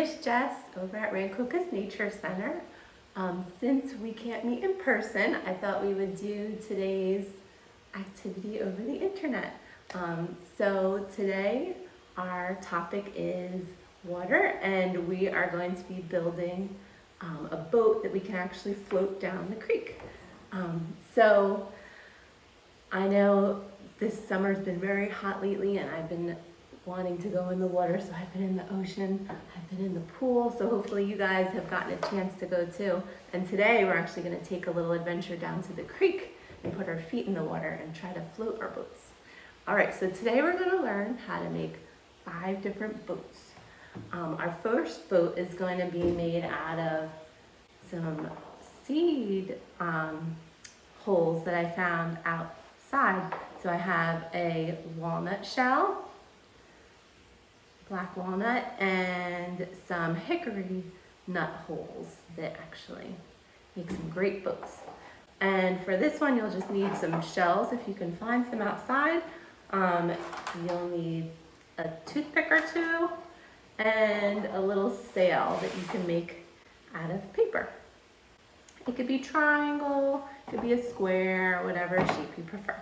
Miss Jess over at Rancocas Nature Center. Since we can't meet in person, I thought we would do today's activity over the internet. So today our topic is water, and we are going to be building a boat that we can actually float down the creek. So I know this summer's been very hot lately, and I've been wanting to go in the water, so I've been in the ocean, I've been in the pool, so hopefully you guys have gotten a chance to go too. And today we're actually going to take a little adventure down to the creek and put our feet in the water and try to float our boats. Alright, so today we're going to learn how to make 5 different boats. Our first boat is going to be made out of some seed holes that I found outside. So I have a walnut shell, black walnut, and some hickory nut holes that actually make some great boats. And for this one, you'll just need some shells if you can find some outside. You'll need a toothpick or two and a little sail that you can make out of paper. It could be triangle, it could be a square, whatever shape you prefer.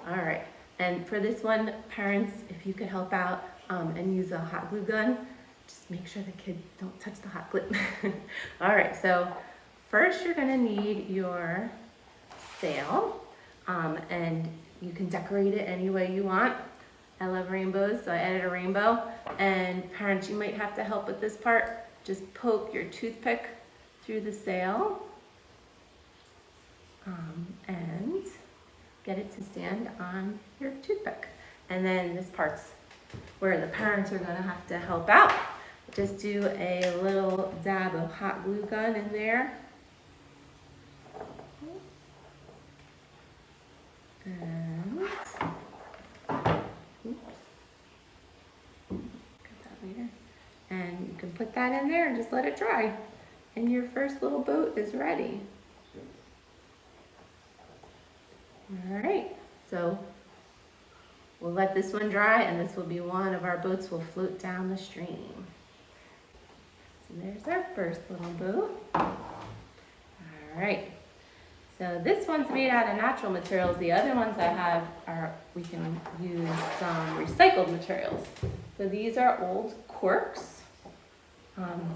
All right, and for this one, parents, if you could help out and use a hot glue gun, just make sure the kids don't touch the hot glue. All right, so first you're gonna need your sail, and you can decorate it any way you want. I love rainbows, so I added a rainbow. And parents, you might have to help with this part. Just poke your toothpick through the sail and get it to stand on your toothpick. And then this part's where the parents are gonna have to help out. Just do a little dab of hot glue gun in there. And and you can put that in there and just let it dry. And your first little boat is ready. All right, so we'll let this one dry, and this will be one of our boats will float down the stream. So there's our first little boat. All right, so this one's made out of natural materials. The other ones I have are, we can use some recycled materials. So these are old corks.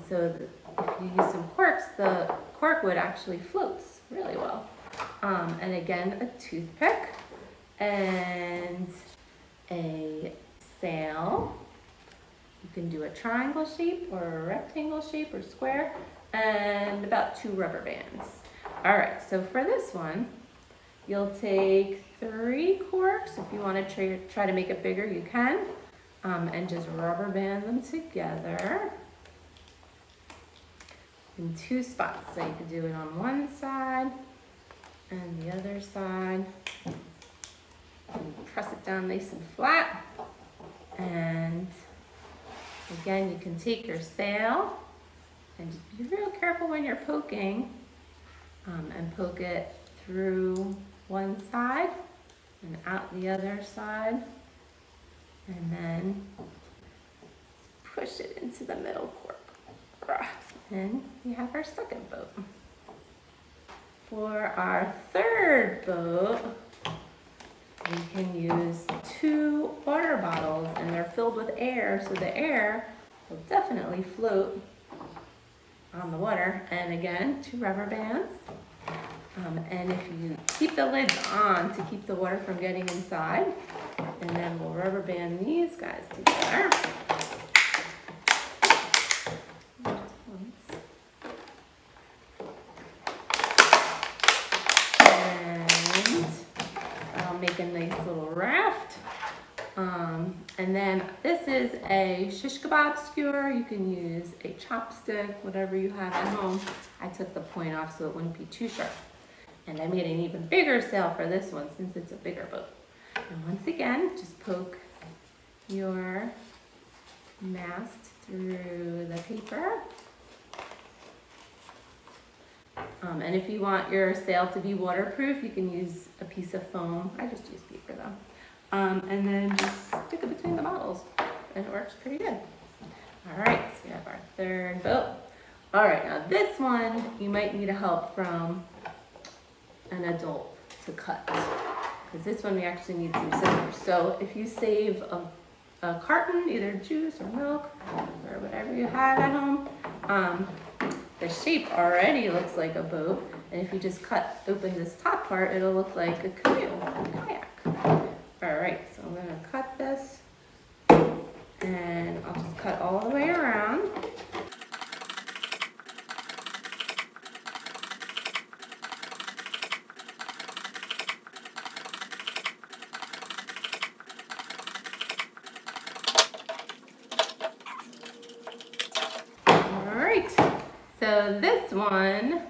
So if you use some corks, the cork wood actually floats really well. And again, a toothpick and a sail. You can do a triangle shape or a rectangle shape or square, and about 2 rubber bands. All right, so for this one, you'll take 3 corks. If you want to try to make it bigger, you can, and just rubber band them together in 2 spots. So you could do it on one side and the other side, and press it down nice and flat. And again, you can take your sail and just be real careful when you're poking, and poke it through one side and out the other side, and then push it into the middle cork. And we have our second boat. For our third boat, we can use 2 water bottles, and they're filled with air, so the air will definitely float on the water. And again, 2 rubber bands. And if you keep the lids on to keep the water from getting inside, and then we'll rubber band these guys together. Make a nice little raft. And then this is a shish kebab skewer. You can use a chopstick, whatever you have at home. I took the point off so it wouldn't be too sharp. And I made an even bigger sail for this one since it's a bigger boat. And once again, just poke your mast through the paper. And if you want your sail to be waterproof, you can use a piece of foam. I just use paper though. And then just stick it between the bottles, and it works pretty good. All right, so we have our third boat. All right, now this one, you might need help from an adult to cut. Because this one we actually need some scissors. So if you save a carton, either juice or milk or whatever you have at home, the shape already looks like a boat. And if you just cut open this top part, it'll look like a canoe, a kayak. All right, so I'm gonna cut this and I'll just cut all the way around. All right, so this one,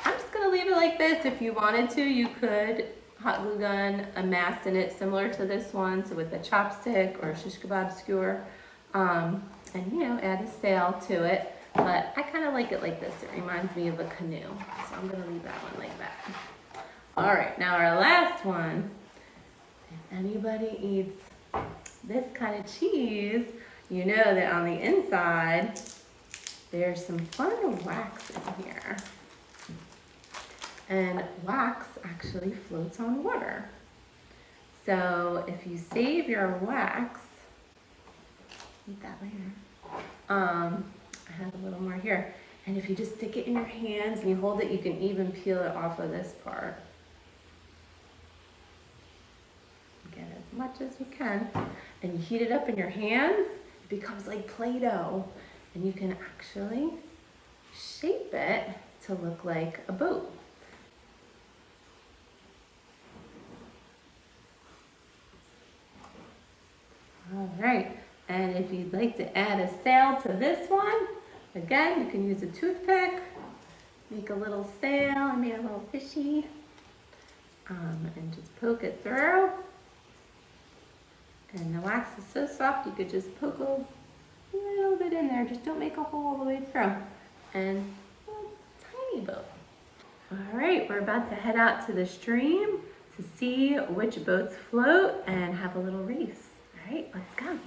I'm just gonna leave it like this. If you wanted to, you could hot glue gun a mast in it similar to this one, so with a chopstick or a shish kebab skewer, and you know, add a sail to it. But I kind of like it like this. It reminds me of a canoe, so I'm gonna leave that one like that. All right, now our last one. If anybody eats this kind of cheese, you know that on the inside there's some fun wax in here. And wax actually floats on water. So if you save your wax, eat that later. I have a little more here. And if you just stick it in your hands and you hold it, you can even peel it off of this part. Get as much as you can. And you heat it up in your hands, it becomes like Play-Doh. And you can actually shape it to look like a boat. All right, and if you'd like to add a sail to this one, again, you can use a toothpick, make a little sail. I made a little fishy, and just poke it through. And the wax is so soft, you could just poke a little bit in there. Just don't make a hole all the way through. And a tiny boat. All right, we're about to head out to the stream to see which boats float and have a little race. All right, let's go.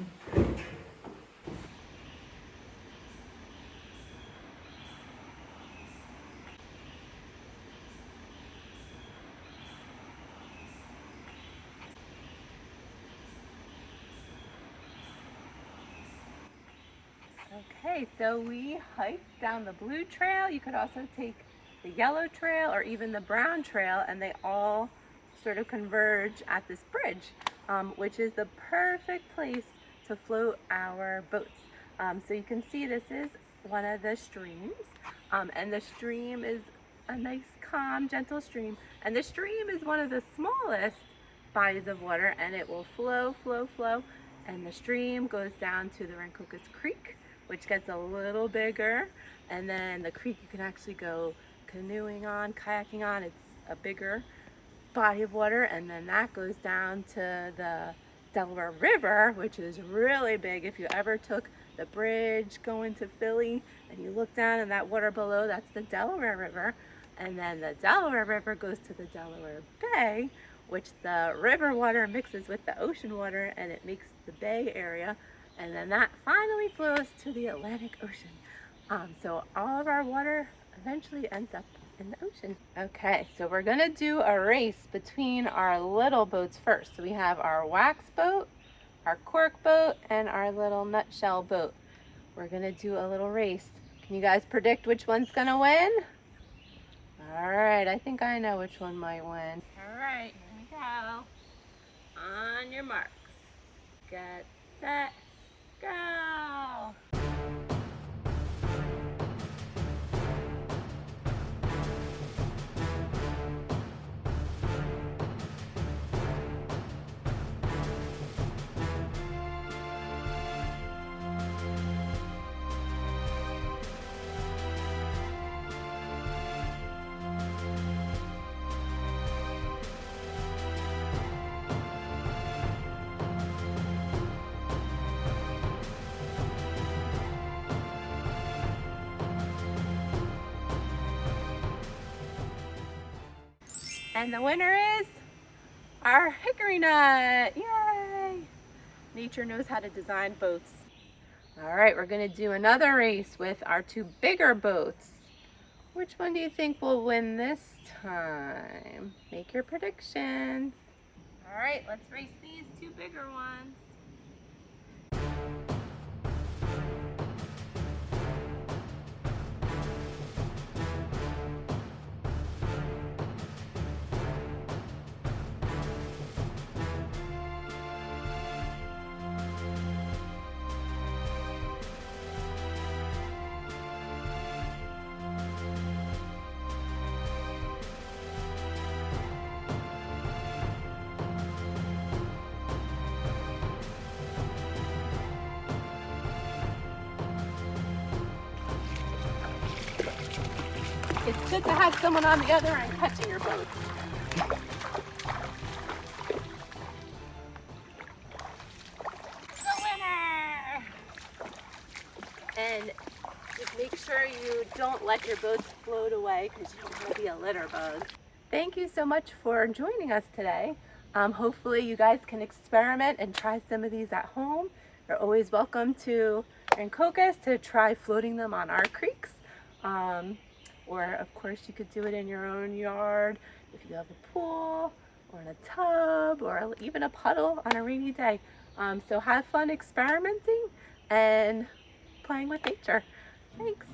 Okay, so we hiked down the blue trail. You could also take the yellow trail or even the brown trail, and they all sort of converge at this bridge, which is the perfect place to float our boats. So you can see this is one of the streams, and the stream is a nice, calm, gentle stream. And the stream is one of the smallest bodies of water, and it will flow, flow, flow. And the stream goes down to the Rancocas Creek, which gets a little bigger. And then the creek you can actually go canoeing on, kayaking on. It's a bigger body of water. And then that goes down to the Delaware River, which is really big. If you ever took the bridge going to Philly and you look down in that water below, that's the Delaware River. And then the Delaware River goes to the Delaware Bay, which the river water mixes with the ocean water and it makes the bay area. And then that finally flows to the Atlantic Ocean. So all of our water eventually ends up in the ocean. Okay, so we're gonna do a race between our little boats first. So we have our wax boat, our cork boat, and our little nutshell boat. We're gonna do a little race. Can you guys predict which one's gonna win? All right, I think I know which one might win. All right, here we go. On your marks, get set, go! And the winner is our hickory nut. Yay! Nature knows how to design boats. All right, we're gonna do another race with our two bigger boats. Which one do you think will win this time? Make your predictions. All right, let's race these two bigger ones. It's good to have someone on the other end catching your boat. The winner! And just make sure you don't let your boats float away because you don't want to be a litter bug. Thank you so much for joining us today. Hopefully you guys can experiment and try some of these at home. You're always welcome to Rancocas to try floating them on our creeks. Or of course you could do it in your own yard if you have a pool or in a tub or even a puddle on a rainy day. So have fun experimenting and playing with nature. Thanks.